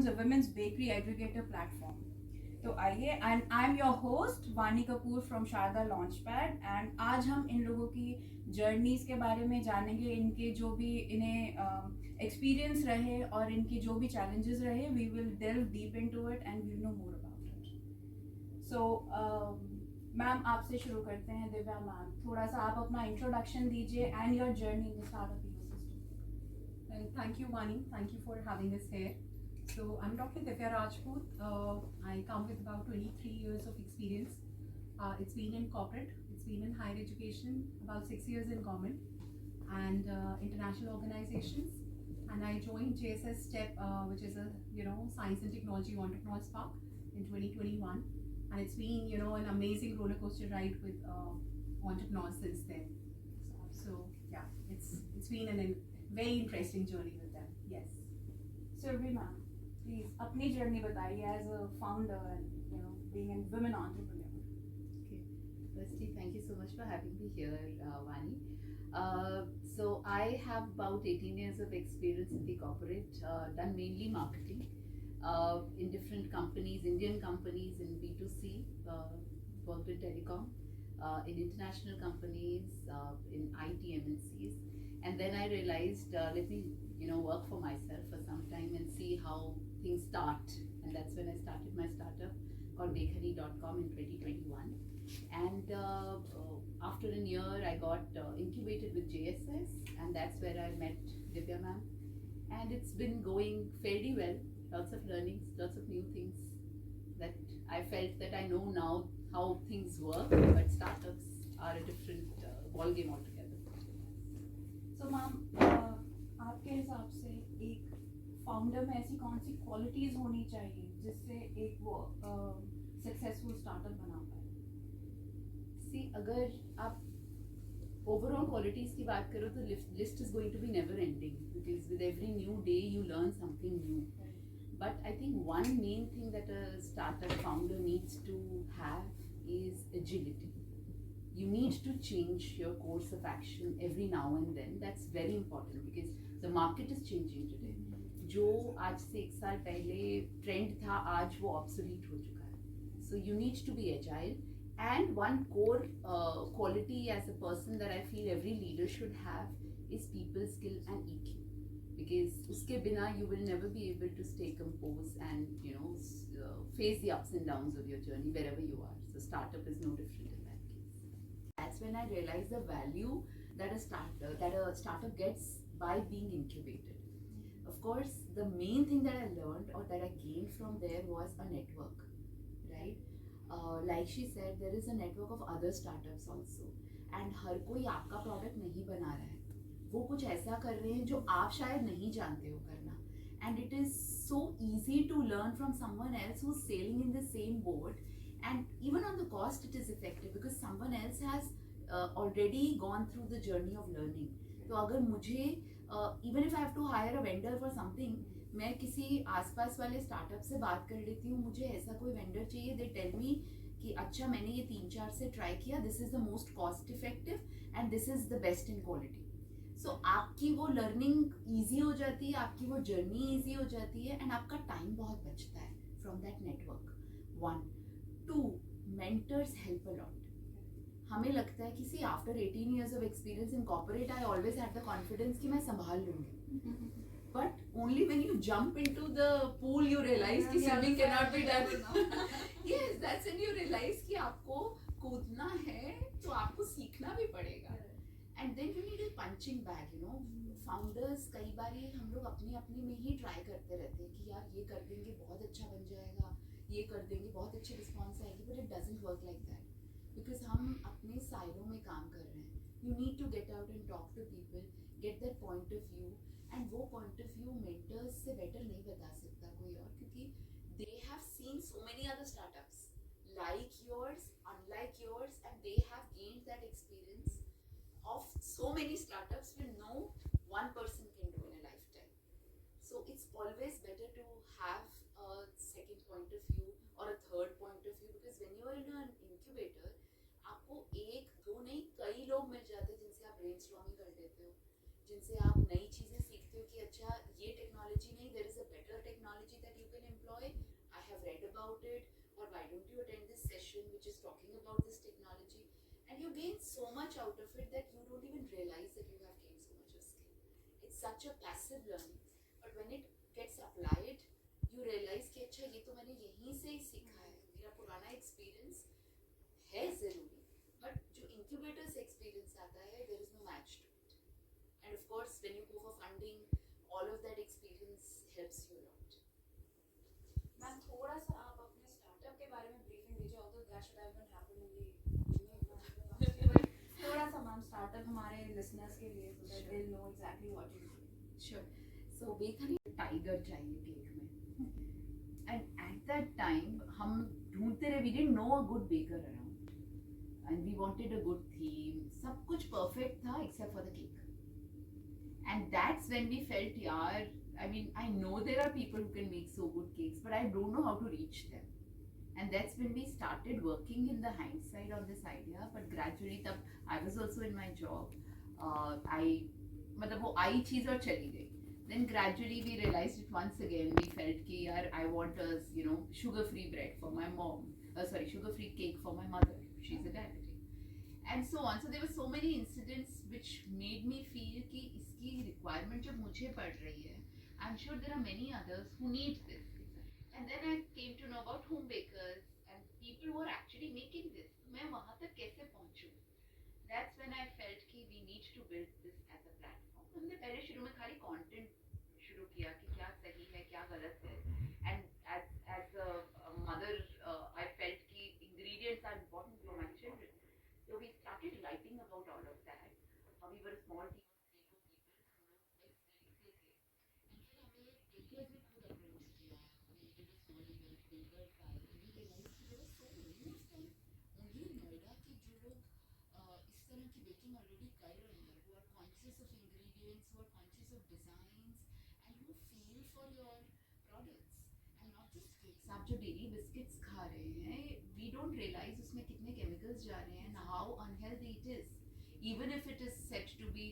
a women's bakery aggregator platform. तो आइए, and I am your host Vani Kapoor from Sharda launch pad, and आज हम इन लोगों की जर्नीज के बारे में जानेंगे, इनके जो भी इन्हें एक्सपीरियंस रहे और इनकी जो भी चैलेंजेस रहे, we will delve deep into it and we will know more about it. So ma'am, आपसे शुरू करते हैं. दिव्या मैम, थोड़ा सा आप अपना इंट्रोडक्शन दीजिए and your journey in the startup ecosystem. And thank you, Vani. Thank you for having us here. So I'm Dr. Divya Rajput. I come with about 23 years of experience. It's been in corporate, it's been in higher education, about 6 years in government and international organizations. And I joined JSS STEP, which is a science and technology entrepreneurs park in 2021. And it's been an amazing roller coaster ride with entrepreneurs since then. So yeah, it's been a very interesting journey with them. Yes. Survi ma'am, please अपनी journey बताइए as a founder and being a women entrepreneur. Okay. Firstly, thank you so much for having me here, Vani. So I have about 18 years of experience in the corporate, done mainly marketing in different companies, Indian companies in B2C, worked in telecom, in international companies, in IT MNCs. And then I realized, let me work for myself for some time and see how things start. And that's when I started my startup called Bakery.com in 2021. And after a year, I got incubated with JSS, and that's where I met Divya ma'am. And it's been going fairly well. Lots of learnings, lots of new things that I felt that I know now how things work, but startups are a different ball game altogether. So ma'am, आपके हिसाब से एक founder में ऐसी कौन सी qualities होनी चाहिए जिससे एक वो सक्सेसफुल स्टार्टअप बना पाए? See, अगर आप overall qualities की बात करो तो list is going to be never ending, because with every new day you learn something new. But I think one main thing that a startup founder needs to have is agility. You need to change your course of action every now and then. That's very important because the market is changing today. जो आज से 1 साल पहले trend था, आज वो obsolete हो चुका है. So you need to be agile. And one core quality as a person that I feel every leader should have is people skill and EQ. Because उसके बिना you will never be able to stay composed and face the ups and downs of your journey wherever you are. So startup is no different in that case. That's when I realized the value that a startup gets by being incubated. Of course, the main thing that I learned or that I gained from there was a network, right? Like she said, there is a network of other startups also, and हर कोई आपका product नहीं बना रहा है, वो कुछ ऐसा कर रहे हैं जो आप शायद नहीं जानते हो करना. And it is so easy to learn from someone else who's sailing in the same boat, and even on the cost it is effective because someone else has already gone through the journey of learning. तो अगर मुझे even if I have to hire a vendor for something, मैं किसी आसपास वाले startup से बात कर लेती हूँ, मुझे ऐसा कोई वेंडर चाहिए, दे टेल मी कि अच्छा मैंने ये 3-4 से ट्राई किया, this is the most cost effective and this is the best in quality. So आपकी वो लर्निंग ईजी हो जाती है, आपकी वो जर्नी ईजी हो जाती है, एंड आपका टाइम बहुत बचता है from that network. 1 2 mentors help a lot. हमें लगता है कि सी after 18 years of experience in corporate, I always had the confidence कि मैं संभाल लूँगी. But only when you jump into the pool you realize कि swimming cannot be done. Yes, that's when you realize कि आपको कूदना है तो आपको सीखना भी पड़ेगा. And then you need a punching bag, Founders कई बार हम लोग अपने में ही ट्राई करते रहते हैं कि यार ये कर देंगे बहुत अच्छा बन जाएगा, ये कर देंगे बहुत अच्छी रिस्पॉन्स आएगी, but it doesn't work like that because हम अपने साइलों में काम कर रहे हैं. You need to get out and talk to people, get that point of view, एंड वो पॉइंट ऑफ व्यू मेंटर्स से बेटर नहीं बता सकता कोई और, क्योंकि they have seen so many other startups like yours, unlike yours, and they have gained that experience of so many startups which no one person can do in a lifetime. So it's always better to have a second point of view or a third point of view, because when you are in an incubator, आपको 1-2 नहीं कई लोग मिल जाते हैं जिनसे आप brainstorming कर लेते हो, जिनसे आप नई चीज़ें सीखते हो कि अच्छा ये टेक्नोलॉजी नहीं, there is a better technology that you can about it, or why don't you attend this session which is talking about this technology, and you gain so much out of it that you don't even realize that you have gained so much of skill. It's such a passive learning, but when it gets applied, you realize कि अच्छा ये तो मैंने यहीं से ही सीखा है, मेरा पुराना एक्सपीरियंस है ज़रूरी, बट जो incubators एक्सपीरियंस आता है, there is no match to it. And of course, when you go for funding, all of that experience helps you a lot. Ma'am थोड़ा सा आप अपने स्टार्टअप के बारे में ब्रीफिंग दीजिए, although that should have been happened in the थोड़ा सा मैम स्टार्टअप हमारे लिसनर्स के लिए so that they'll know exactly what you do. Sure. So basically tiger चाहिए केक में, and at that time हम ढूंढते रहे, we didn't know a good baker around, and we wanted a good theme, सब कुछ perfect था except for the cake. And that's when we felt, yaar, I mean, I know there are people who can make so good cakes, but I don't know how to reach them. And that's when we started working in the hindsight on this idea. But gradually, तब I was also in my job. मतलब वो आई चीज़ और चली गई. Then gradually we realized it once again. We felt कि यार, I want a sugar-free bread for my mom. Sugar-free cake for my mother. She's a diabetic. And so on. So there were so many incidents which made me feel कि इसकी requirement जब मुझे पड़ रही है, I'm sure there are many others who need this. And then I came to know about home bakers and people who are actually making this. मैं वहाँ तक कैसे पहुँचूँ? That's when I felt कि we need to build this as a platform. हमने पहले शुरू में खाली content शुरू किया कि क्या सही है, क्या गलत है. And as a mother, I felt कि ingredients are important for my children. So we started writing about all of that. We were a small team of 3-4 people. हम लोग ex colleagues थे. And फिर हमें bakers ने खुद approach किया. We did a small event, baker trial, and we realized कि there were so many of them. Only in Noida के जो लोग इस तरह की baking already कर रहे हैं, who are conscious of ingredients, who are conscious of designs, and who feel for your products. And not just cakes. आप जो डेरी बिस्किट्स खा रहे हैं, we don't realize उसमें कितने chemicals जा रहे हैं and how unhealthy it is. Even if it is said to be,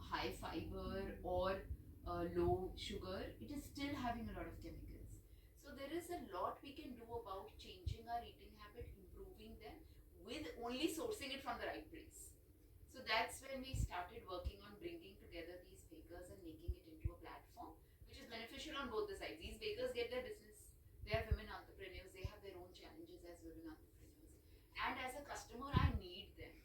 high fiber or low sugar, it is still having a lot of chemicals. So there is a lot we can do about changing our eating habit, improving them, with only sourcing it from the right place. So that's when we started working on bringing together these bakers and making it into a platform which is beneficial on both the sides. These bakers get their business. They are women entrepreneurs. They have their own challenges as women entrepreneurs. And as a customer, I need them.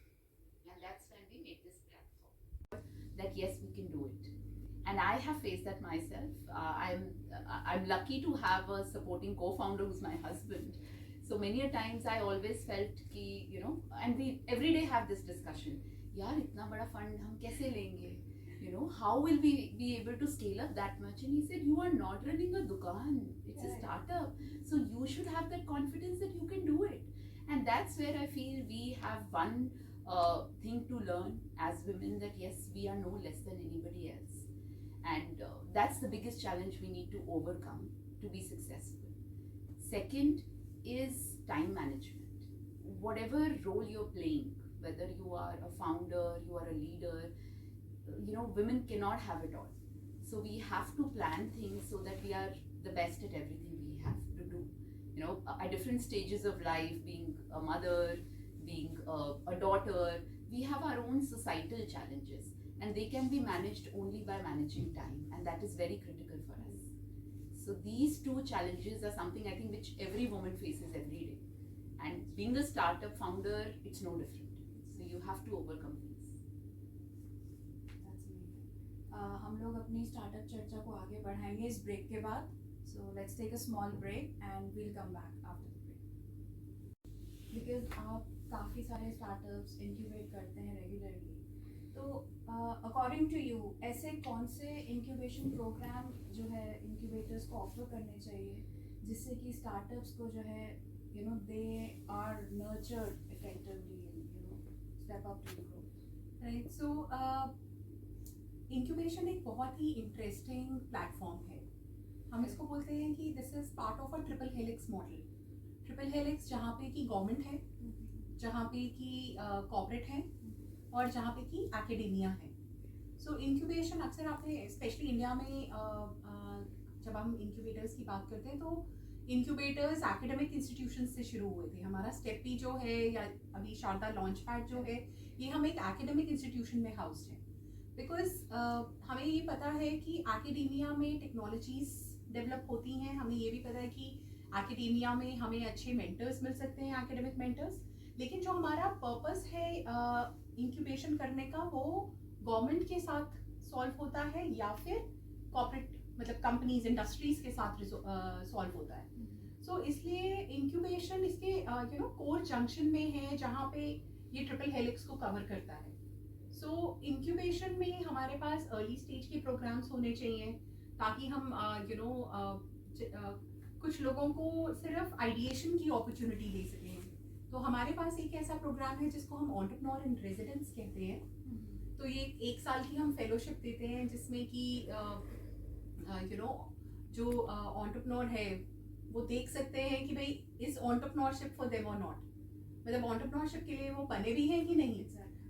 And that's when we made this platform. That yes, we can do it. And I have faced that myself. I'm lucky to have a supporting co-founder who's my husband. So many a times I always felt कि and we every day have this discussion. यार इतना बड़ा fund हम कैसे लेंगे? How will we be able to scale up that much? And he said, you are not running a dukaan. It's a startup. So you should have that confidence that you can do it. And that's where I feel we have one thing to learn as women, that yes, we are no less than anybody else. And that's the biggest challenge we need to overcome to be successful. Second is time management. Whatever role you're playing, whether you are a founder, you are a leader, women cannot have it all. So we have to plan things so that we are the best at everything we have to do. At different stages of life, being a mother, being a daughter, we have our own societal challenges, and they can be managed only by managing time, and that is very critical for us. So these two challenges are something I think which every woman faces every day. And being a startup founder, it's no different. So you have to overcome these. हम लोग अपनी startup चर्चा को आगे बढ़ाएंगे इस break के बाद. So let's take a small break and we'll come back after the break. Because आप काफ़ी सारे स्टार्टअप्स इंक्यूबेट करते हैं रेगुलरली, तो अकॉर्डिंग टू यू ऐसे कौन से इंक्यूबेशन प्रोग्राम जो है इंक्यूबेटर्स को ऑफर करने चाहिए जिससे कि स्टार्टअप्स को जो है they are nurtured effectively step up to growth? Right. So incubation एक बहुत ही इंटरेस्टिंग प्लेटफॉर्म है. हम इसको बोलते हैं कि this is part of a triple helix model. Triple helix जहाँ पे कि गवर्नमेंट है, जहाँ पे कि कॉर्पोरेट है, और जहाँ पे कि एकेडेमिया है. सो इंक्यूबेशन अक्सर आपने स्पेशली इंडिया में जब हम इंक्यूबेटर्स की बात करते हैं तो इंक्यूबेटर्स एकेडमिक इंस्टीट्यूशन से शुरू हुए थे. हमारा स्टेपी जो है या अभी शारदा लॉन्च पैड जो है, ये हम एक एकेडमिक इंस्टीट्यूशन में हाउस हैं. बिकॉज हमें ये पता है कि एकेडेमिया में टेक्नोलॉजीज डेवलप होती हैं. हमें ये भी पता है कि एकेडेमिया में हमें अच्छे मेंटर्स मिल सकते हैं, एकेडमिक मेंटर्स. लेकिन जो हमारा पर्पस है इंक्यूबेशन करने का, वो गवर्नमेंट के साथ सॉल्व होता है या फिर कॉर्पोरेट मतलब कंपनीज इंडस्ट्रीज के साथ सॉल्व होता है. सो इसलिए इंक्यूबेशन इसके कोर जंक्शन में है, जहाँ पे ये ट्रिपल हेलिक्स को कवर करता है. सो इंक्यूबेशन में हमारे पास अर्ली स्टेज के प्रोग्राम्स होने चाहिए, ताकि हम कुछ लोगों को सिर्फ आइडिएशन की अपॉर्चुनिटी दे सकें. तो हमारे पास एक ऐसा प्रोग्राम है जिसको हम एंटरप्रेन्योर इन रेजिडेंस कहते हैं. तो ये 1 साल की हम फेलोशिप देते हैं, जिसमें कि जो एंटरप्रेन्योर है वो देख सकते हैं कि भाई इज एंटरप्रेन्योरशिप फॉर देम और नॉट. मतलब एंटरप्रेन्योरशिप के लिए वो बने भी हैं कि नहीं.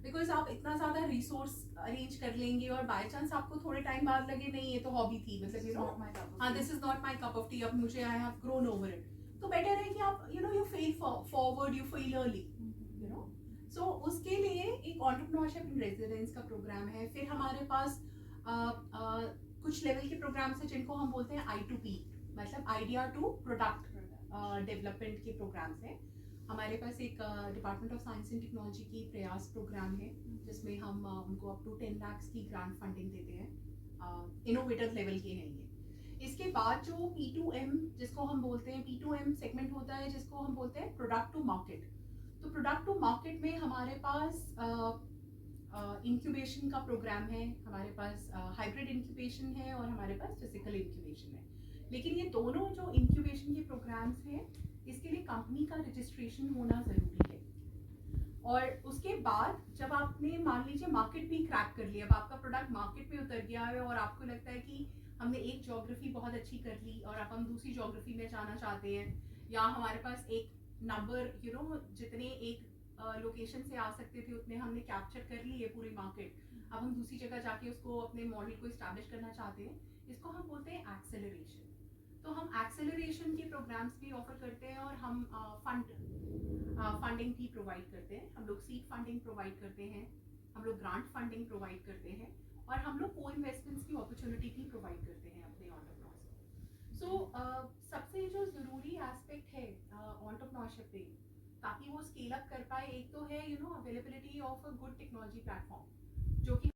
बिकॉज आप इतना ज़्यादा रिसोर्स अरेंज कर लेंगे और बाय चांस आपको थोड़े टाइम बाद लगे नहीं ये तो हॉबी थी, मतलब हाँ this is not my cup of tea, अब मुझे I have grown over it. तो बेटर है कि आप you fail forward, you fail early. So उसके लिए एक एंटरप्रेन्योरशिप इन रेजिडेंस का प्रोग्राम है. फिर हमारे पास कुछ लेवल के प्रोग्राम्स हैं जिनको हम बोलते हैं I2P, मतलब आइडिया टू प्रोडक्ट डेवलपमेंट के प्रोग्राम्स हैं. हमारे पास एक department of science and technology की प्रयास प्रोग्राम है, जिसमें हम उनको अप टू 10 लाख की ग्रांट फंडिंग देते हैं. इनोवेटर लेवल के हैं ये. इसके बाद जो P2M जिसको हम बोलते हैं, P2M सेगमेंट होता है जिसको हम बोलते हैं प्रोडक्ट टू मार्केट. तो प्रोडक्ट टू मार्केट में हमारे पास इंक्यूबेशन का प्रोग्राम है, हमारे पास हाइब्रिड इंक्यूबेशन है और हमारे पास फिजिकल इंक्यूबेशन है. लेकिन ये दोनों जो इंक्यूबेशन के प्रोग्राम्स हैं, इसके लिए कंपनी का रजिस्ट्रेशन होना ज़रूरी है. और उसके बाद जब आपने मान लीजिए मार्केट भी क्रैक कर लिया, अब आपका प्रोडक्ट मार्केट में उतर गया है और आपको लगता है कि हमने एक ज्योग्राफी बहुत अच्छी कर ली और अब हम दूसरी ज्योग्राफी में जाना चाहते हैं, या हमारे पास एक नंबर जितने एक लोकेशन से आ सकते थे उतने हमने कैप्चर कर लिए पूरी मार्केट, अब हम दूसरी जगह जाके उसको अपने मॉडल को इस्टेब्लिश करना चाहते हैं. इसको हम बोलते हैं एक्सेलरेशन. तो हम एक्सेलरेशन के प्रोग्राम्स भी ऑफर करते हैं और हम फंडिंग भी प्रोवाइड करते हैं. हम लोग सीड फंडिंग प्रोवाइड करते हैं, हम लोग ग्रांट फंडिंग प्रोवाइड करते हैं और हम लोग को इन्वेस्टमेंट्स की अपॉर्चुनिटी भी प्रोवाइड करते हैं अपने एंटरप्रेन्योर्स को. सो सबसे जो ज़रूरी एस्पेक्ट है एंटरप्रेन्योरशिप में, ताकि वो स्केल अप कर पाए, एक तो है availability of a good technology platform, जो कि